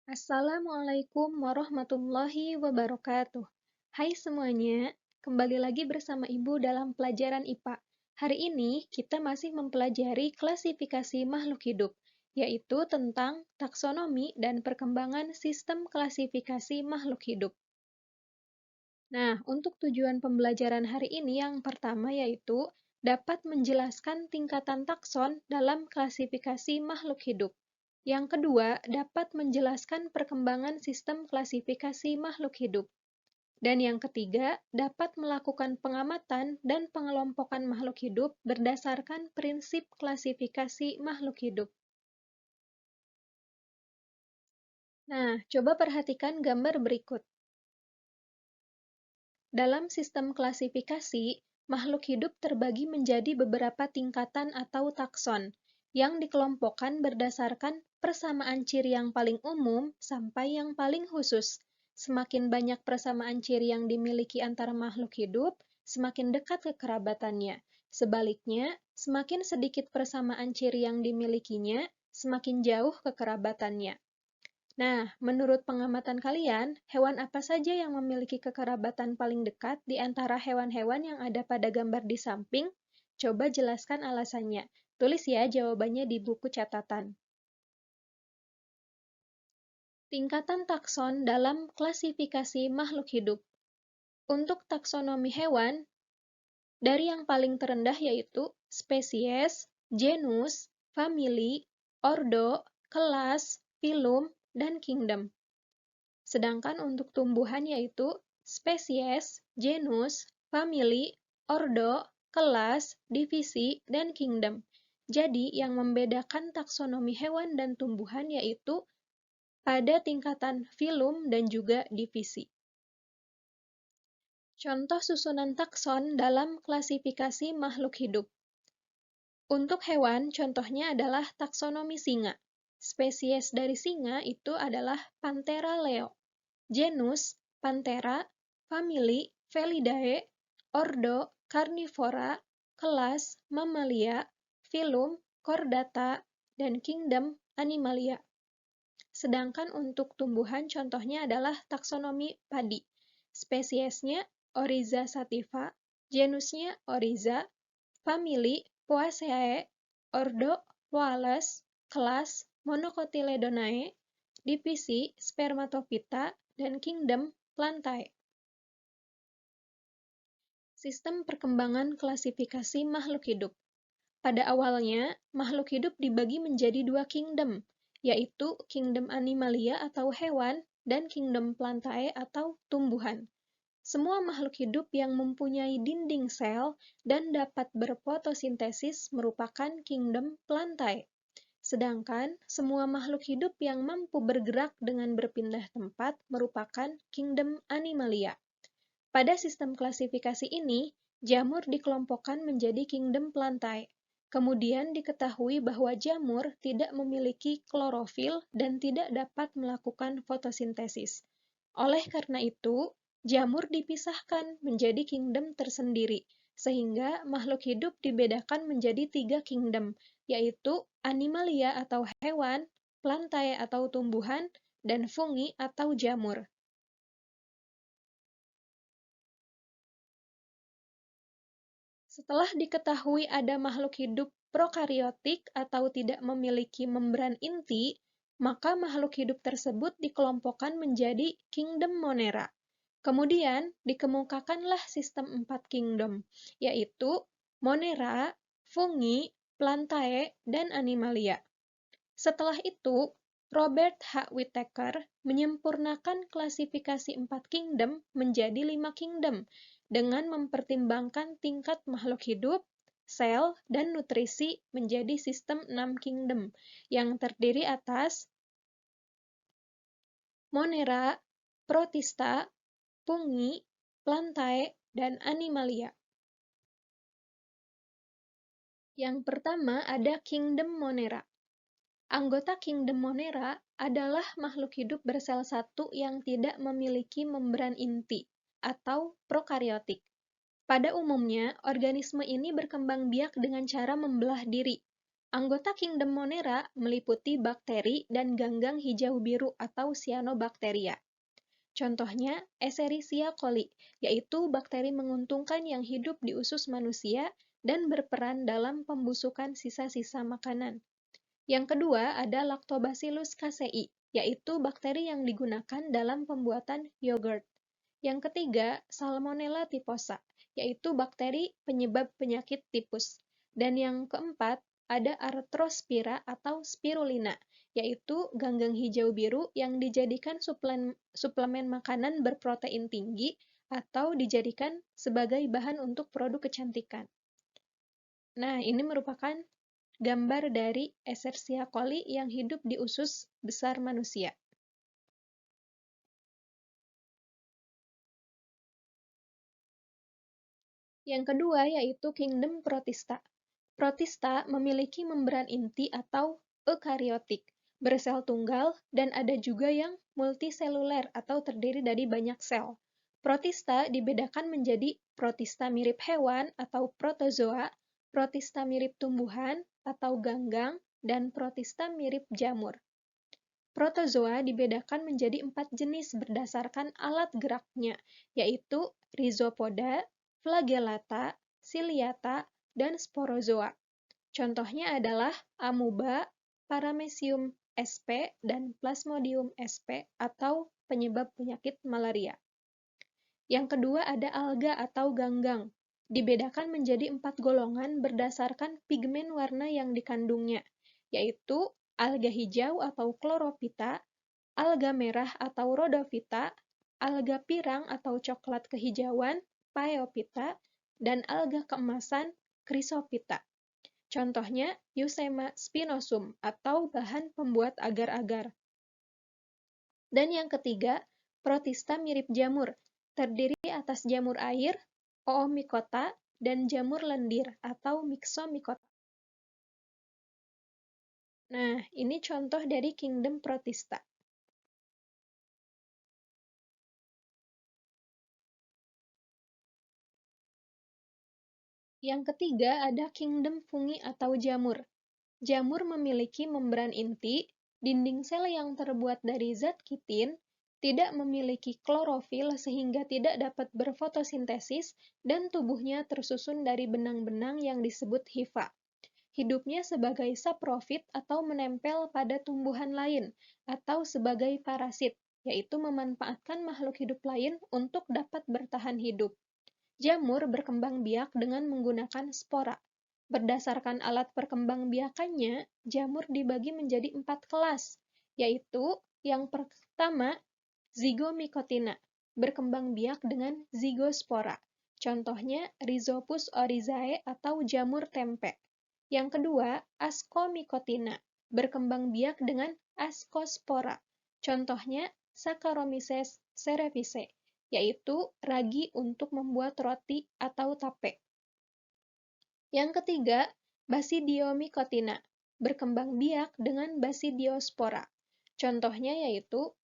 Assalamualaikum warahmatullahi wabarakatuh. Hai semuanya, kembali lagi bersama Ibu dalam pelajaran IPA. Hari ini kita masih mempelajari klasifikasi makhluk hidup, yaitu tentang taksonomi dan perkembangan sistem klasifikasi makhluk hidup. Nah, untuk tujuan pembelajaran hari ini yang pertama yaitu dapat menjelaskan tingkatan takson dalam klasifikasi makhluk hidup. Yang kedua, dapat menjelaskan perkembangan sistem klasifikasi makhluk hidup. Dan yang ketiga, dapat melakukan pengamatan dan pengelompokan makhluk hidup berdasarkan prinsip klasifikasi makhluk hidup. Nah, coba perhatikan gambar berikut. Dalam sistem klasifikasi, makhluk hidup terbagi menjadi beberapa tingkatan atau takson, yang dikelompokkan berdasarkan persamaan ciri yang paling umum sampai yang paling khusus. Semakin banyak persamaan ciri yang dimiliki antara makhluk hidup, semakin dekat kekerabatannya. Sebaliknya, semakin sedikit persamaan ciri yang dimilikinya, semakin jauh kekerabatannya. Nah, menurut pengamatan kalian, hewan apa saja yang memiliki kekerabatan paling dekat di antara hewan-hewan yang ada pada gambar di samping? Coba jelaskan alasannya. Tulis ya jawabannya di buku catatan. Tingkatan takson dalam klasifikasi makhluk hidup. Untuk taksonomi hewan, dari yang paling terendah yaitu spesies, genus, famili, ordo, kelas, filum, dan kingdom. Sedangkan untuk tumbuhan yaitu spesies, genus, famili, ordo, kelas, divisi, dan kingdom. Jadi, yang membedakan taksonomi hewan dan tumbuhan yaitu pada tingkatan filum dan juga divisi. Contoh susunan takson dalam klasifikasi makhluk hidup. Untuk hewan, contohnya adalah taksonomi singa. Spesies dari singa itu adalah Panthera leo. Genus, Panthera, famili, Felidae, ordo, Carnivora, kelas, Mammalia, filum, Chordata, dan kingdom, Animalia. Sedangkan untuk tumbuhan contohnya adalah taksonomi padi. Spesiesnya Oryza sativa, genusnya Oryza, famili Poaceae, ordo Poales, kelas Monocotyledonae, divisi Spermatophyta, dan kingdom Plantae. Sistem perkembangan klasifikasi makhluk hidup. Pada awalnya, makhluk hidup dibagi menjadi dua kingdom, yaitu kingdom Animalia atau hewan dan kingdom Plantae atau tumbuhan. Semua makhluk hidup yang mempunyai dinding sel dan dapat berfotosintesis merupakan kingdom Plantae. Sedangkan semua makhluk hidup yang mampu bergerak dengan berpindah tempat merupakan kingdom Animalia. Pada sistem klasifikasi ini, jamur dikelompokkan menjadi kingdom Plantae. Kemudian diketahui bahwa jamur tidak memiliki klorofil dan tidak dapat melakukan fotosintesis. Oleh karena itu, jamur dipisahkan menjadi kingdom tersendiri, sehingga makhluk hidup dibedakan menjadi 3 kingdom, yaitu Animalia atau hewan, Plantae atau tumbuhan, dan Fungi atau jamur. Setelah diketahui ada makhluk hidup prokariotik atau tidak memiliki membran inti, maka makhluk hidup tersebut dikelompokkan menjadi kingdom Monera. Kemudian dikemukakanlah sistem 4 kingdom, yaitu Monera, Fungi, Plantae, dan Animalia. Setelah itu, Robert H. Whittaker menyempurnakan klasifikasi 4 kingdom menjadi 5 kingdom dengan mempertimbangkan tingkat makhluk hidup, sel, dan nutrisi menjadi sistem 6 kingdom yang terdiri atas Monera, Protista, Fungi, Plantae, dan Animalia. Yang pertama ada kingdom Monera. Anggota kingdom Monera adalah makhluk hidup bersel satu yang tidak memiliki membran inti atau prokariotik. Pada umumnya, organisme ini berkembang biak dengan cara membelah diri. Anggota kingdom Monera meliputi bakteri dan ganggang hijau biru atau cyanobacteria. Contohnya Escherichia coli, yaitu bakteri menguntungkan yang hidup di usus manusia dan berperan dalam pembusukan sisa-sisa makanan. Yang kedua ada Lactobacillus casei, yaitu bakteri yang digunakan dalam pembuatan yogurt. Yang ketiga, Salmonella typhosa, yaitu bakteri penyebab penyakit tipes. Dan yang keempat, ada Arthrospira atau spirulina, yaitu ganggang hijau biru yang dijadikan suplemen makanan berprotein tinggi atau dijadikan sebagai bahan untuk produk kecantikan. Nah, ini merupakan gambar dari Escherichia coli yang hidup di usus besar manusia. Yang kedua yaitu kingdom Protista. Protista memiliki membran inti atau eukariotik, bersel tunggal, dan ada juga yang multiseluler atau terdiri dari banyak sel. Protista dibedakan menjadi protista mirip hewan atau protozoa, protista mirip tumbuhan atau ganggang, dan protista mirip jamur. Protozoa dibedakan menjadi 4 jenis berdasarkan alat geraknya, yaitu rhizopoda, flagellata, ciliata, dan sporozoa. Contohnya adalah amuba, paramecium sp, dan plasmodium sp atau penyebab penyakit malaria. Yang kedua ada alga atau ganggang. Dibedakan menjadi 4 golongan berdasarkan pigmen warna yang dikandungnya, yaitu alga hijau atau chlorophyta, alga merah atau rhodophyta, alga pirang atau coklat kehijauan, phaeophyta, dan alga keemasan, chrysophyta. Contohnya Eusema spinosum atau bahan pembuat agar-agar. Dan yang ketiga, protista mirip jamur, terdiri atas jamur air, Oomycota, dan jamur lendir atau Myxomycota. Nah, ini contoh dari kingdom Protista. Yang ketiga ada kingdom fungi atau jamur. Jamur memiliki membran inti, dinding sel yang terbuat dari zat kitin, tidak memiliki klorofil sehingga tidak dapat berfotosintesis, dan tubuhnya tersusun dari benang-benang yang disebut hifa. Hidupnya sebagai saprofit atau menempel pada tumbuhan lain, atau sebagai parasit, yaitu memanfaatkan makhluk hidup lain untuk dapat bertahan hidup. Jamur berkembang biak dengan menggunakan spora. Berdasarkan alat perkembangbiakannya, jamur dibagi menjadi 4 kelas, yaitu yang pertama, Zygomycotina, berkembang biak dengan zygospora. Contohnya Rhizopus oryzae atau jamur tempe. Yang kedua, Ascomycotina, berkembang biak dengan ascospora. Contohnya Saccharomyces cerevisiae, yaitu ragi untuk membuat roti atau tape. Yang ketiga, Basidiomycotina, berkembang biak dengan Basidiospora. Contohnya yaitu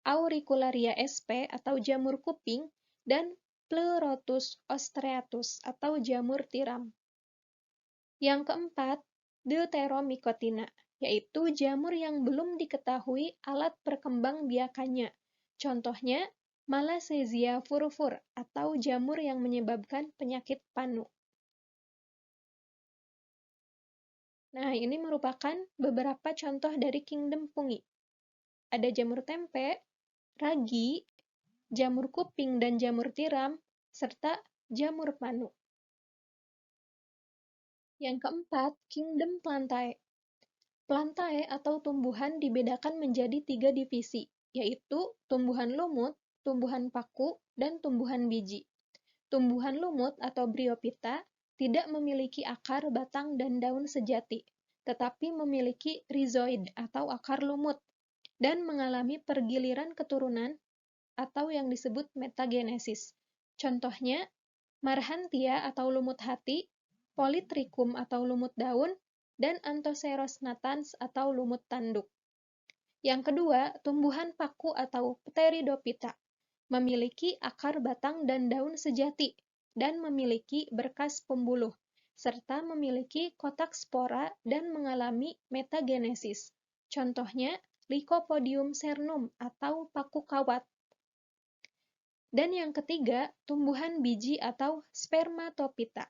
Auricularia sp atau jamur kuping dan Pleurotus ostreatus atau jamur tiram. Yang keempat, Deuteromycotina, yaitu jamur yang belum diketahui alat perkembangbiakannya. Contohnya Malassezia furfur atau jamur yang menyebabkan penyakit panu. Nah, ini merupakan beberapa contoh dari kingdom fungi. Ada jamur tempe, ragi, jamur kuping dan jamur tiram, serta jamur panu. Yang keempat, kingdom plantae. Plantae atau tumbuhan dibedakan menjadi 3 divisi, yaitu tumbuhan lumut, tumbuhan paku, dan tumbuhan biji. Tumbuhan lumut atau Bryophyta tidak memiliki akar, batang, dan daun sejati, tetapi memiliki rhizoid atau akar lumut, dan mengalami pergiliran keturunan atau yang disebut metagenesis. Contohnya, Marhantia atau lumut hati, Polytrichum atau lumut daun, dan Anthoceros natans atau lumut tanduk. Yang kedua, tumbuhan paku atau Pteridophyta memiliki akar, batang, dan daun sejati, dan memiliki berkas pembuluh, serta memiliki kotak spora dan mengalami metagenesis. Contohnya, Lycopodium cernum atau paku kawat. Dan yang ketiga, tumbuhan biji atau spermatopita.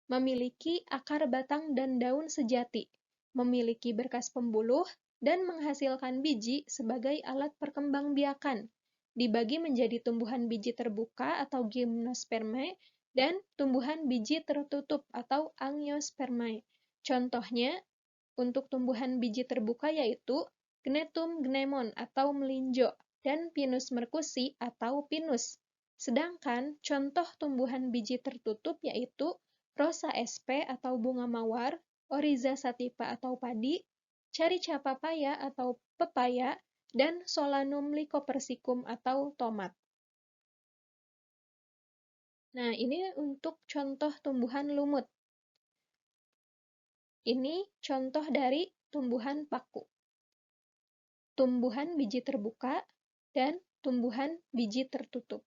Memiliki akar batang dan daun sejati, memiliki berkas pembuluh, dan menghasilkan biji sebagai alat perkembangbiakan. Dibagi menjadi tumbuhan biji terbuka atau gymnospermae dan tumbuhan biji tertutup atau angiospermae. Contohnya, untuk tumbuhan biji terbuka yaitu Gnetum gnemon atau melinjo dan Pinus mercusi atau pinus. Sedangkan contoh tumbuhan biji tertutup yaitu Rosa sp atau bunga mawar, Oryza sativa atau padi, Carica papaya atau pepaya, dan Solanum lycopersicum atau tomat. Nah, ini untuk contoh tumbuhan lumut. Ini contoh dari tumbuhan paku. Tumbuhan biji terbuka dan tumbuhan biji tertutup.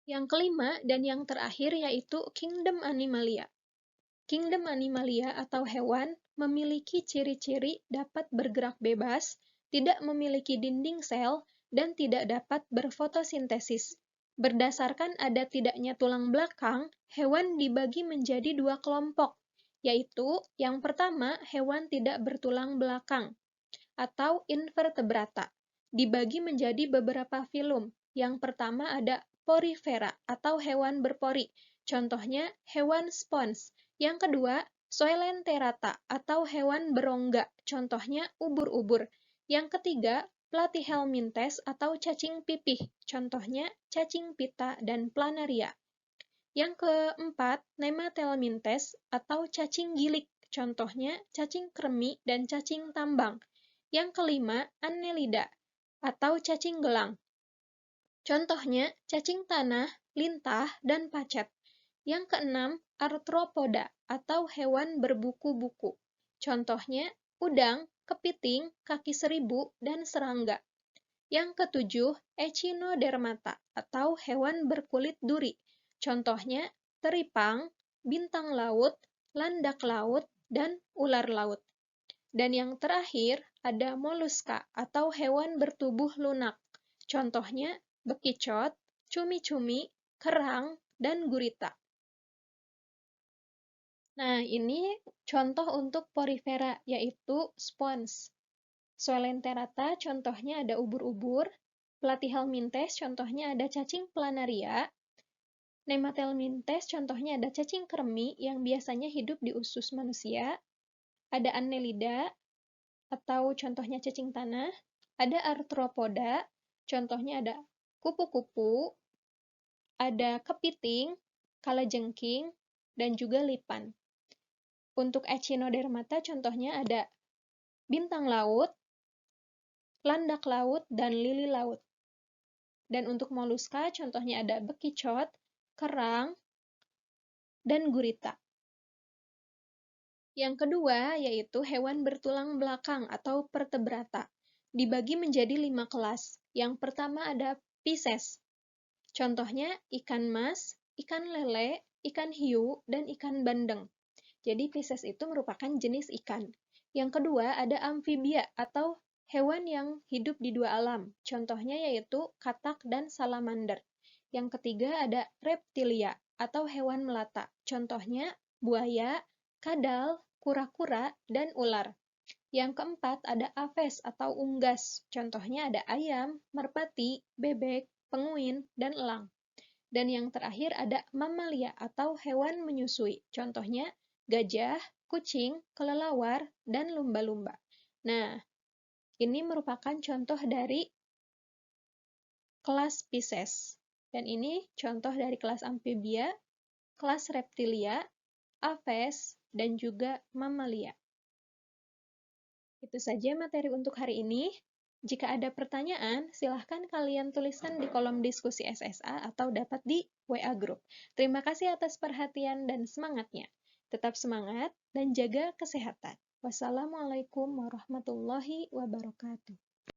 Yang kelima dan yang terakhir yaitu Kingdom Animalia. Kingdom Animalia atau hewan memiliki ciri-ciri dapat bergerak bebas, tidak memiliki dinding sel, dan tidak dapat berfotosintesis. Berdasarkan ada tidaknya tulang belakang, hewan dibagi menjadi dua kelompok, yaitu yang pertama hewan tidak bertulang belakang, atau invertebrata, dibagi menjadi beberapa filum. Yang pertama ada Porifera atau hewan berpori, contohnya hewan spons. Yang kedua, Coelenterata atau hewan berongga, contohnya ubur-ubur. Yang ketiga, Platyhelminthes atau cacing pipih, contohnya cacing pita dan planaria. Yang keempat, Nematelmintes atau cacing gilik, contohnya cacing kremi dan cacing tambang. Yang kelima, Annelida atau cacing gelang. Contohnya cacing tanah, lintah, dan pacet. Yang keenam, Arthropoda atau hewan berbuku-buku. Contohnya udang, kepiting, kaki seribu, dan serangga. Yang ketujuh, Echinodermata atau hewan berkulit duri. Contohnya teripang, bintang laut, landak laut, dan ular laut. Dan yang terakhir, ada moluska atau hewan bertubuh lunak. Contohnya bekicot, cumi-cumi, kerang, dan gurita. Nah, ini contoh untuk porifera, yaitu spons. Coelenterata, contohnya ada ubur-ubur. Platyhelminthes, contohnya ada cacing planaria. Nematelmintes, contohnya ada cacing kremi yang biasanya hidup di usus manusia. Ada Annelida, atau contohnya cacing tanah. Ada Arthropoda, contohnya ada kupu-kupu, ada kepiting, kalajengking, dan juga lipan. Untuk Echinodermata contohnya ada bintang laut, landak laut, dan lili laut. Dan untuk moluska contohnya ada bekicot, kerang, dan gurita. Yang kedua yaitu hewan bertulang belakang atau vertebrata. Dibagi menjadi 5 kelas. Yang pertama ada Pisces. Contohnya ikan mas, ikan lele, ikan hiu, dan ikan bandeng. Jadi Pisces itu merupakan jenis ikan. Yang kedua ada amfibia atau hewan yang hidup di dua alam. Contohnya yaitu katak dan salamander. Yang ketiga ada reptilia atau hewan melata. Contohnya buaya, kadal, kura-kura, dan ular. Yang keempat ada aves atau unggas. Contohnya ada ayam, merpati, bebek, penguin, dan elang. Dan yang terakhir ada mamalia atau hewan menyusui. Contohnya gajah, kucing, kelelawar, dan lumba-lumba. Nah, ini merupakan contoh dari kelas Pisces. Dan ini contoh dari kelas amfibia, kelas reptilia, aves, dan juga mamalia. Itu saja materi untuk hari ini. Jika ada pertanyaan, silahkan kalian tuliskan di kolom diskusi SSA atau dapat di WA Group. Terima kasih atas perhatian dan semangatnya. Tetap semangat dan jaga kesehatan. Wassalamualaikum warahmatullahi wabarakatuh.